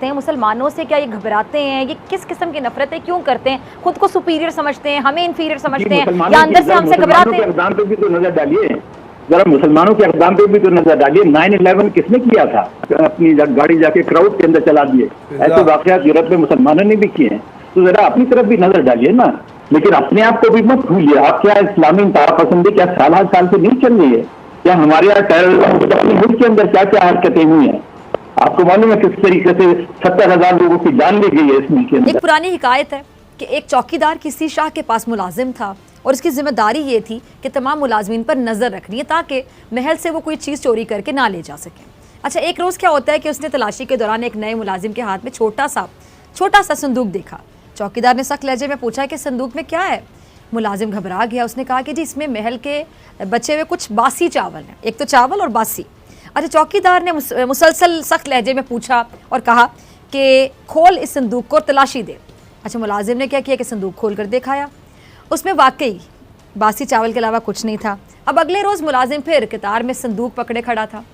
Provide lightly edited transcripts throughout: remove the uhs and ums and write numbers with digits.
मुसलमानों से क्या ये घबराते हैं? ये किस किस्म की नफरतें क्यों करते हैं? खुद को सुपीरियर समझते हैं, हमें इंफीरियर समझते हैं, या अंदर से हमसे घबराते हैं? इक़दाम पे भी तो नजर डालिए, जरा मुसलमानों के इक़दाम पे भी तो नजर डालिए। 9/11 किसने किया था? अपनी गाड़ी जाके क्राउड के अंदर चला दिए। ऐसे वाकयात यूरोप में मुसलमानों ने भी किए हैं, तो जरा अपनी तरफ भी नजर डालिए ना। लेकिन अपने आप को भी मत भूलिए। आप क्या इस्लामी इंतहा-पसंदी क्या साल साल से नहीं चल रही है? क्या हमारे यहाँ टेररिज्म अपने मुल्क के अंदर क्या क्या हरकतें हुई हैं? आपको मालूम है किस तरीके से 70,000 लोगों की जान ली गई है इस मुल्क के अंदर। एक पुरानी हिकायत है कि एक चौकीदार किसी शाह के पास मुलाजिम था और उसकी जिम्मेदारी ये थी कि तमाम मुलाजमीन पर नज़र रखनी है ताकि महल से वो कोई चीज़ चोरी करके ना ले जा सके। अच्छा, एक रोज़ क्या होता है कि उसने तलाशी के दौरान एक नए मुलाजिम के हाथ में छोटा सा संदूक देखा। चौकीदार ने सख्त लहजे में पूछा कि संदूक में क्या है? मुलाजिम घबरा गया। उसने कहा कि जी इसमें महल के बचे हुए कुछ बासी चावल हैं, एक तो चावल और बासी। अच्छा, चौकीदार ने मुसलसल सख्त लहजे में पूछा और कहा कि खोल इस संदूक को, तलाशी दे। अच्छा, मुलाजिम ने क्या किया कि संदूक खोल कर दिखाया, उसमें वाकई बासी चावल के अलावा कुछ नहीं था। अब अगले रोज़ मुलाजिम फिर कतार में संदूक पकड़े खड़ा था।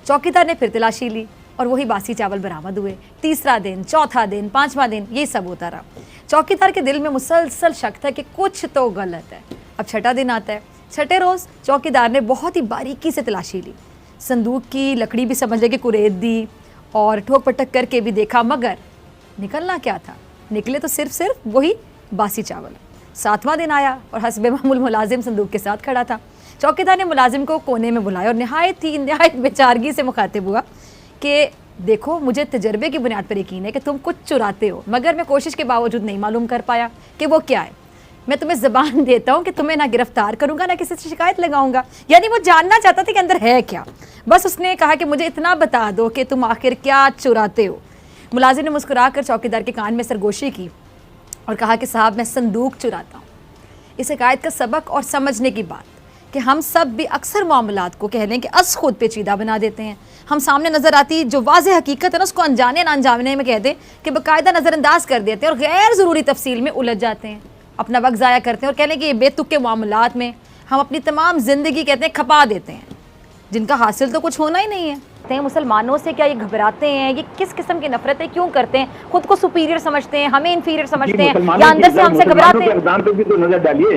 चौकीदार ने फिर तलाशी ली और वही बासी चावल बरामद हुए। तीसरा दिन, चौथा दिन, पाँचवा दिन, ये सब होता रहा। चौकीदार के दिल में मुसलसल शक था कि कुछ तो गलत है। अब छठा दिन आता है। छठे रोज़ चौकीदार ने बहुत ही बारीकी से तलाशी ली, संदूक की लकड़ी भी समझ ले कि कुरेद दी और ठोक पटक करके भी देखा, मगर निकलना क्या था? निकले तो सिर्फ वही बासी चावल। सातवां दिन आया और हस्बे मामूल मुलाजिम संदूक के साथ खड़ा था। चौकीदार ने मुलाजिम को कोने में बुलाया और नहायत बेचारगी से मुखातिब हुआ कि देखो, मुझे तजर्बे की बुनियाद पर यकीन है कि तुम कुछ चुराते हो, मगर मैं कोशिश के बावजूद नहीं मालूम कर पाया कि वो क्या है। मैं तुम्हें ज़बान देता हूँ कि तुम्हें ना गिरफ्तार करूँगा ना किसी से शिकायत लगाऊंगा। यानी वो जानना चाहता था कि अंदर है क्या। बस उसने कहा कि मुझे इतना बता दो कि तुम आखिर क्या चुराते हो। मुलाजिम ने मुस्कुरा कर चौकीदार के कान में सरगोशी की और कहा कि साहब, मैं संदूक चुराता हूँ। इस शिकायत का सबक और समझने की बात कि हम सब भी अक्सर मामलात को कह लें कि अस खुद पेचीदा बना देते हैं। हम सामने नज़र आती जो वाज़ेह हकीकत है ना, उसको अनजाने ना अनजाने में कहते हैं कि बाकायदा नज़रअंदाज कर देते हैं और गैर ज़रूरी तफसील में उलझ जाते हैं, अपना वक्त ज़ाया करते हैं और कहने कि ये बेतुक के मामलात में हम अपनी तमाम ज़िंदगी कहते हैं खपा देते हैं, जिनका हासिल तो कुछ होना ही नहीं है। मुसलमानों से क्या ये घबराते हैं? ये किस किस्म की नफरतें क्यों करते हैं? खुद को सुपीरियर समझते हैं, हमें इंफीरियर समझते हैं, या अंदर से हमसे घबराते हैं? इक़दाम पे भी तो नजर डालिए,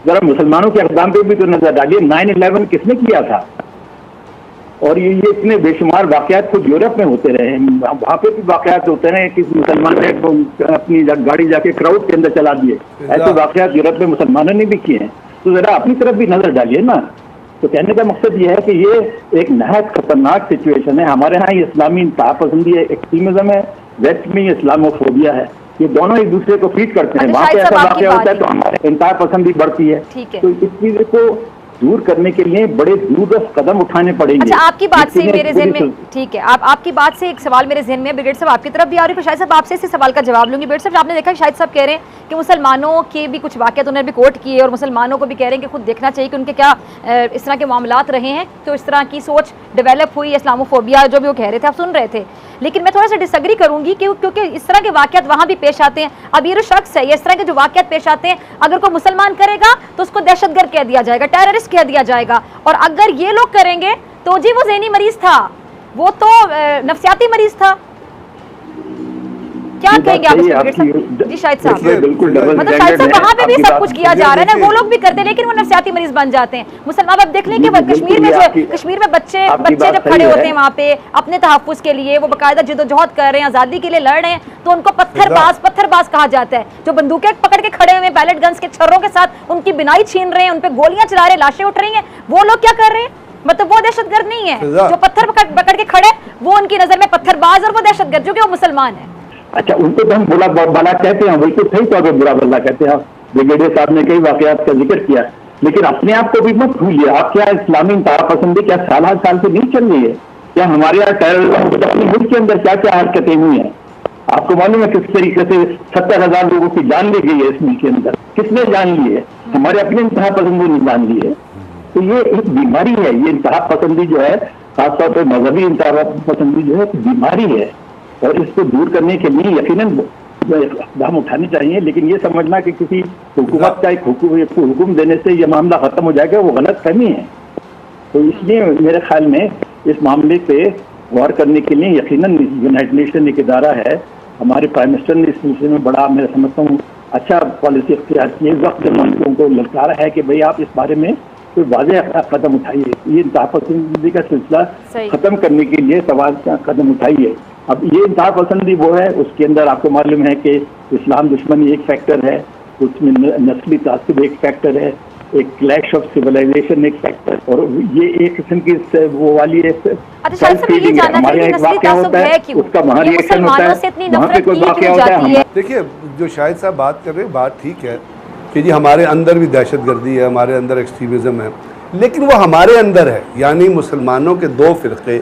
जरा मुसलमानों के इक़दाम पे भी तो नजर डालिए। 9/11 किसने किया था? और ये इतने बेशुमार वाकयात खुद यूरोप में होते रहे, वहाँ पे भी वाकयात होते रहे कि मुसलमान ने अपनी गाड़ी जाके क्राउड के अंदर चला दिए। ऐसे वाकयात यूरोप में मुसलमानों ने भी किए हैं, तो जरा अपनी तरफ भी नजर डालिए ना। तो कहने का मकसद ये है कि ये एक नहायत खतरनाक सिचुएशन है। हमारे यहाँ इस्लामी इंतहा-पसंदी है, एक्सट्रीमिज्म है, वेस्ट में इस्लामोफोबिया है, ये दोनों एक दूसरे को फीड करते हैं। वहाँ पे ऐसा वाकया होता है तो हमारे इंतहा-पसंदी बढ़ती है। तो इस चीज को दूर करने के लिए बड़े दूरदर्श कदम उठाने पड़ेंगे। अच्छा, आपकी बात से मेरे ज़हन में, ठीक है, आपकी बात से एक सवाल मेरे ज़हन में, ब्रिगेड साहब आपकी तरफ भी आ रही है, शाहिद साहब आपसे इस सवाल का जवाब लूंगी। ब्रिगेड साहब, आपने देखा शाहिद साहब कह रहे हैं कि मुसलमानों के भी कुछ वाक़यात उन्होंने भी कोट किए और मुसलमानों को भी कह रहे हैं कि खुद देखना चाहिए कि उनके क्या इस तरह के मामलात रहे हैं, तो इस तरह की सोच डेवलप हुई, इस्लामोफोबिया जो भी वो कह रहे थे, आप सुन रहे थे। लेकिन मैं थोड़ा सा डिसएग्री करूंगी क्योंकि इस तरह के वाकयात वहाँ भी पेश आते हैं। अब ये जो शख्स है, इस तरह के जो वाकयात पेश आते हैं, अगर कोई मुसलमान करेगा तो उसको दहशतगर्द कह दिया जाएगा, टेररिस्ट कह दिया जाएगा, और अगर ये लोग करेंगे तो जी वो ज़हनी मरीज था, वो तो नफ्सियाती मरीज था। क्या कहेंगे आप जी शाहिद साहब? मतलब शाहिद साहब वहाँ पे भी सब कुछ किया जा रहा है ना, वो लोग भी करते हैं लेकिन वो नफ्सियाती मरीज बन जाते हैं। मुसलमान अब देख लें कि कश्मीर में बच्चे जब खड़े होते हैं वहाँ पे अपने तहफ़्फ़ुज़ के लिए, वो बाकायदा जिद्दोजहद कर रहे हैं, आज़ादी के लिए लड़ रहे हैं, तो उनको पत्थरबाज कहा जाता है। जो बंदूकें पकड़ के खड़े हुए हैं, बैलेट गन्स के छर्रों के साथ उनकी बिनाई छीन रहे हैं, उन पर गोलियां चला रहे हैं, लाशें उठ रही हैं, वो लोग क्या कर रहे हैं? मतलब वो दहशतगर्द नहीं है, जो पत्थर पकड़ के खड़े वो उनकी नजर में पत्थरबाज और वो दहशतगर्द जो कि वो मुसलमान है। अच्छा, उनको तो हम बुरा भला कहते हैं, वही तो सही तौर पर बुरा भला कहते हैं। ब्रिगेडियर साहब ने कई वाकयात का जिक्र किया, लेकिन अपने आप को भी मत भूलिए। आप क्या इस्लामी इंतहा-पसंदी क्या साल साल से नहीं चल रही है? क्या हमारे यहाँ टेररिज्म अपने मुल्क के अंदर क्या क्या हरकतें हुई हैं? आपको मालूम है किस तरीके से 70,000 लोगों की जान ली गई है इस मुल्क के अंदर? किसने जान ली है? हमारे अपने इंतहा-पसंदी ने जान ली है। तो ये एक बीमारी है, ये इंतहा-पसंदी जो है, खासतौर पर मजहबी इंतहा-पसंदी जो है एक बीमारी है, और इसको दूर करने के लिए यकीनन इक़दाम उठाने चाहिए। लेकिन ये समझना कि किसी हुकूमत का एक हुक्म देने से ये मामला खत्म हो जाएगा, वो गलत फहमी है। तो इसलिए मेरे ख्याल में इस मामले पे गौर करने के लिए यकीनन यूनाइटेड नेशन एक इदारा है। हमारे प्राइम मिनिस्टर ने इस सिलसिले में बड़ा, मैं समझता हूँ, अच्छा पॉलिसी इख्तियार की है। वक्त जब मंत्रियों को ललकारा है कि भाई आप इस बारे में कोई वाज़ेह कदम उठाइए, ये इंतहा पसंदी का सिलसिला खत्म करने के लिए सवाल का कदम उठाइए। अब ये इंतहा पसंदी वो है, उसके अंदर आपको मालूम है कि इस्लाम दुश्मनी एक फैक्टर है, उसमें नस्ली तासुब एक फैक्टर है, एक क्लैश ऑफ सिविलाइजेशन एक फैक्टर, और ये एक किस्म की वो वाली अच्छा, ये जानना चाहिए कि नस्ली तासुब है क्यों? उसका वहाँ रिएक्शन होता है, वहाँ पे कोई वाक़या होता है। देखिए, जो शाहिद साहब बात कर रहे हैं, बात ठीक है कि जी हमारे अंदर भी दहशतगर्दी है, हमारे अंदर एक्सट्रीमिज़म है, लेकिन वो हमारे अंदर है। यानी मुसलमानों के दो फ़िरक़े,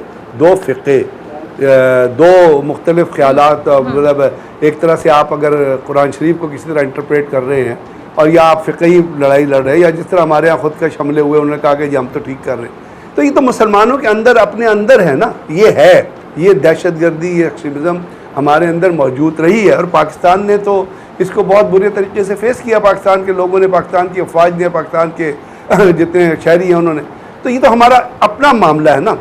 दो मुख्तलिफ ख्यालात, मतलब एक तरह से आप अगर कुरान शरीफ को किसी तरह इंटरप्रेट कर रहे हैं और या आप फ़िक़ही लड़ाई लड़ रहे हैं, या जिस तरह हमारे यहाँ खुद का हमले हुए, उन्होंने कहा कि जी हम तो ठीक कर रहे हैं, तो ये तो मुसलमानों के अंदर, अपने अंदर है ना, ये दहशतगर्दी, ये एक्सट्रीमिज़म हमारे अंदर मौजूद रही है। और पाकिस्तान ने तो इसको बहुत बुरे तरीके से फेस किया, पाकिस्तान के लोगों ने, पाकिस्तान की अफवाज ने, पाकिस्तान के जितने शहरी हैं उन्होंने, तो ये तो हमारा अपना मामला है ना।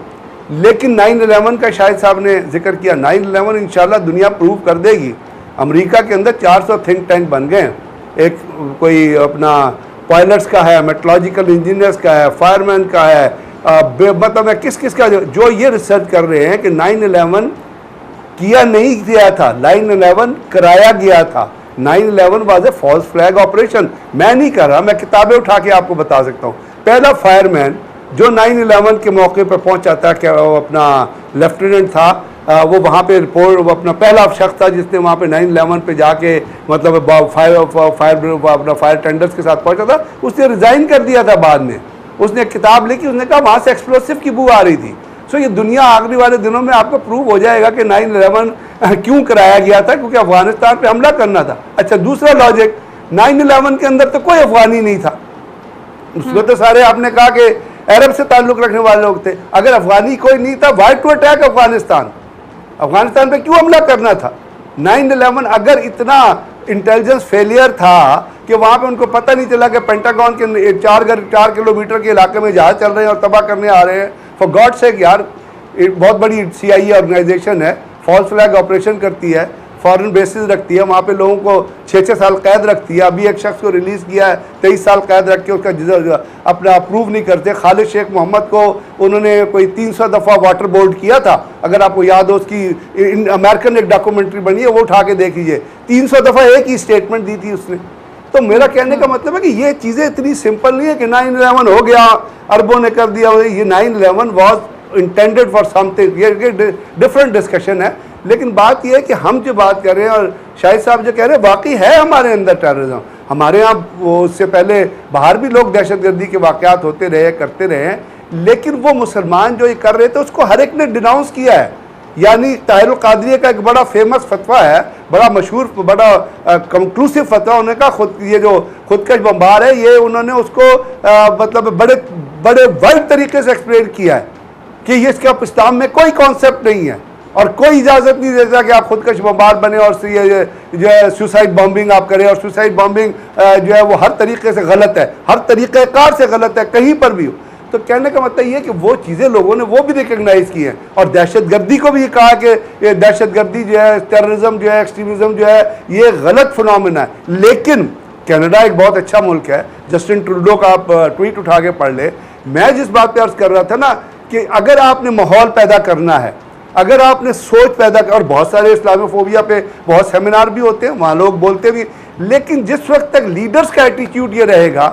लेकिन 9/11 का शाहिद साहब ने जिक्र किया, 9/11 इंशाल्लाह दुनिया प्रूव कर देगी। अमेरिका के अंदर 400 थिंक टैंक बन गए हैं, एक कोई अपना पायलट्स का है, मेट्रोलॉजिकल इंजीनियर्स का है, फायरमैन का है, मतलब किस किस का, जो ये रिसर्च कर रहे हैं कि 9/11 किया नहीं गया था, 9/11 कराया गया था। 9/11 was a false flag operation. मैं नहीं कर रहा, मैं किताबें उठा के आपको बता सकता हूँ। पहला फायरमैन जो 9/11 के मौके पर पहुंचा था, क्या वो अपना लेफ्टिनेंट था, वो वहाँ पे रिपोर्ट, वो अपना पहला शख्स था जिसने वहाँ पे 9/11 पे जाके, मतलब फायर टेंडर्स के साथ पहुंचा था। उसने रिज़ाइन कर दिया था बाद में, उसने किताब लिखी, उसने कहा वहाँ से एक्सप्लोसिव की बू आ रही थी। सो ये दुनिया आखिरी वाले दिनों में आपको प्रूव हो जाएगा कि 9/11 क्यों कराया गया था, क्योंकि अफगानिस्तान पे हमला करना था। अच्छा, दूसरा लॉजिक, 9/11 के अंदर तो कोई अफगानी नहीं था, उसमें तो सारे आपने कहा कि अरब से ताल्लुक़ रखने वाले लोग थे। अगर अफगानी कोई नहीं था, वाई टू अटैक अफगानिस्तान पे क्यों हमला करना था? 9/11 अगर इतना इंटेलिजेंस फेलियर था कि वहाँ पे उनको पता नहीं चला कि पेंटागन के 4 किलोमीटर के इलाके में जहाज चल रहे हैं और तबाह करने आ रहे हैं, फॉर गॉड सेक यार, बहुत बड़ी CIA ऑर्गेनाइजेशन है, फॉल्स फ्लैग ऑपरेशन करती है, फॉरेन बेसिस रखती है, वहाँ पे लोगों को 6-6 साल कैद रखती है। अभी एक शख्स को रिलीज़ किया है, 23 साल कैद रख के, उसका अपना अप्रूव नहीं करते। खालिद शेख मोहम्मद को उन्होंने कोई 300 दफ़ा वाटर बोर्ड किया था, अगर आपको याद हो, उसकी अमेरिकन एक डॉक्यूमेंट्री बनी है, वो उठा के देख लीजिए, 300 दफ़ा एक ही स्टेटमेंट दी थी उसने। तो मेरा कहने का मतलब है कि ये चीज़ें इतनी सिंपल नहीं है कि 9/11 हो गया, अरबों ने कर दिया। ये 9/11 वॉज इंटेंडेड फॉर समथिंग, ये डिफरेंट डिस्कशन है। लेकिन बात यह है कि हम जो बात कर रहे हैं, और शाहिद साहब जो कह रहे हैं, वाकई है हमारे अंदर टेररिज्म। हमारे यहाँ उससे पहले बाहर भी लोग दहशतगर्दी के वाक़यात होते रहे, करते रहे हैं, लेकिन वो मुसलमान जो ये कर रहे थे उसको हर एक ने डिनाउंस किया है। यानी ताहिरुल कादरी का एक बड़ा फेमस फतवा है, बड़ा मशहूर, बड़ा कंक्लूसिव फतवा, उन्होंने कहा खुद ये जो खुदकश बम्बार है, ये उन्होंने उसको मतलब बड़े वाइड तरीके से एक्सप्लेन किया है कि ये इसका इस्लाम में कोई कॉन्सेप्ट नहीं है और कोई इजाज़त नहीं देता कि आप खुदकश बम्बार बने और ये जो है सुसाइड बॉम्बिंग आप करें। और सुसाइड बॉम्बिंग जो है वो हर तरीके से गलत है, हर तरीक़ेकार से गलत है, कहीं पर भी हो। तो कहने का मतलब ये है कि वो चीज़ें लोगों ने वो भी रिकग्नाइज़ की हैं, और दहशतगर्दी को भी ये कहा कि ये दहशतगर्दी जो है, टेररिज्म जो है, एक्सट्रीमिज़म जो है, ये गलत फिनोमेना है। लेकिन कनाडा एक बहुत अच्छा मुल्क है, जस्टिन ट्रूडो का आप ट्वीट उठा के पढ़ ले। मैं जिस बात पर अर्ज़ कर रहा था ना कि अगर आपने माहौल पैदा करना है, अगर आपने सोच पैदा कर, और बहुत सारे इस्लामोफोबिया पे बहुत सेमिनार भी होते हैं, वहाँ लोग बोलते भी, लेकिन जिस वक्त तक लीडर्स का एटीट्यूड ये रहेगा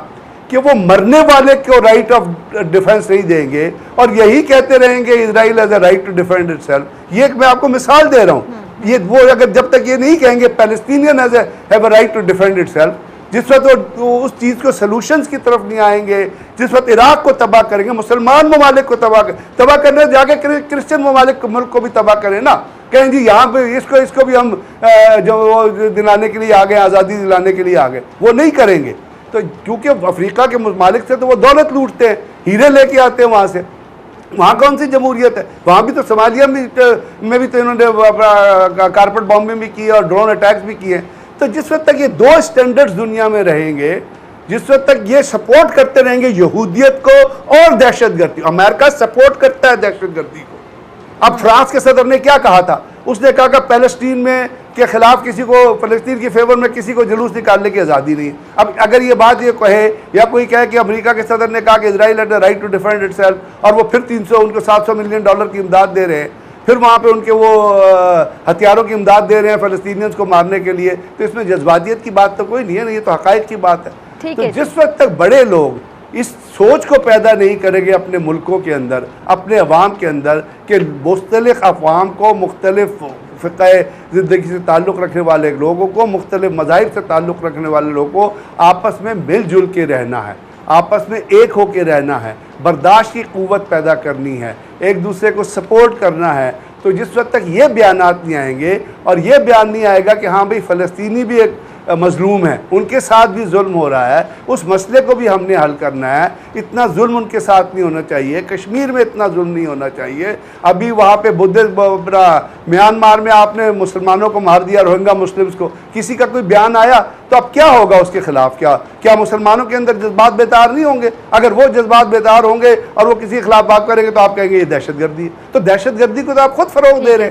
कि वो मरने वाले को राइट ऑफ डिफेंस नहीं देंगे और यही कहते रहेंगे Israel has a right to defend itself, ये मैं आपको मिसाल दे रहा हूँ, ये वो अगर जब तक ये नहीं कहेंगे Palestinian have a right to defend itself, जिस वक्त वो उस चीज़ को सलूशंस की तरफ नहीं आएंगे, जिस वक्त इराक़ को तबाह करेंगे, मुसलमान ममालिक को तबाह करने जाके क्रिश्चियन ममालिक मुल्क को भी तबाह करें ना, कहें जी यहाँ पे इसको भी हम जो वो दिलाने के लिए आ गए, आज़ादी दिलाने के लिए आ गए, वो नहीं करेंगे। तो क्योंकि अफ्रीका के ममालिक से तो वो दौलत लूटते हैं, हीरे लेके आते हैं वहाँ से, वहाँ कौन सी जमहूरियत है? वहाँ भी तो सोमालिया में भी तो इन्होंने कारपेट बॉम्बिंग भी की है और ड्रोन अटैक्स भी किए हैं। तो जिस वक्त तक ये दो स्टैंडर्ड्स दुनिया में रहेंगे, जिस वक्त तक ये सपोर्ट करते रहेंगे यहूदियत को और दहशतगर्दी, अमेरिका सपोर्ट करता है दहशतगर्दी को, अब फ्रांस के सदर ने क्या कहा था, उसने कहा कि पैलेस्टीन में के खिलाफ किसी को, फलस्तीन के फेवर में किसी को जुलूस निकालने की आज़ादी नहीं है। अब अगर ये बात ये कहे या कोई कहे कि अमेरिका के सदर ने कहा कि Israel had the right to defend itself, और वो फिर 300 उनको $700 मिलियन की इमदाद दे रहे हैं, फिर वहाँ पे उनके वो हथियारों की इमदाद दे रहे हैं फ़लस्तीनियंस को मारने के लिए, तो इसमें जज्बातियत की बात तो कोई नहीं है ना, ये तो हक़ाइक़ की बात है। तो जिस वक्त तक बड़े लोग इस सोच को पैदा नहीं करेंगे अपने मुल्कों के अंदर, अपने अवाम के अंदर, कि मुख्तलिफ अक़वाम को, मुख्तलिफ फ़िक़्ह ज़िंदगी से ताल्लुक़ रखने वाले लोगों को, मुख्तलिफ मज़ाहिब से ताल्लुक़ रखने वाले लोगों को आपस में मिलजुल के रहना है, आपस में एक हो के रहना है, बर्दाश्त की क़ुव्वत पैदा करनी है, एक दूसरे को सपोर्ट करना है। तो जिस वक्त तक ये बयानात नहीं आएंगे और ये बयान नहीं आएगा कि हाँ भाई फ़लस्तीनी भी एक मज़लूम है, उनके साथ भी जुल्म हो रहा है, उस मसले को भी हमने हल करना है, इतना जुल्म उनके साथ नहीं होना चाहिए, कश्मीर में इतना जुल्म नहीं होना चाहिए। अभी वहाँ पे म्यांमार में आपने मुसलमानों को मार दिया, रोहिंग्या मुस्लिम्स को, किसी का कोई बयान आया तो अब क्या होगा उसके खिलाफ? क्या मुसलमानों के अंदर जज्बात बेतार नहीं होंगे? अगर वो जज्बात बेतार होंगे और वो किसी के खिलाफ बात करेंगे तो आप कहेंगे ये दहशत गर्दी है। तो दहशत गर्दी को तो आप खुद फ़रोग़ दे रहे हैं।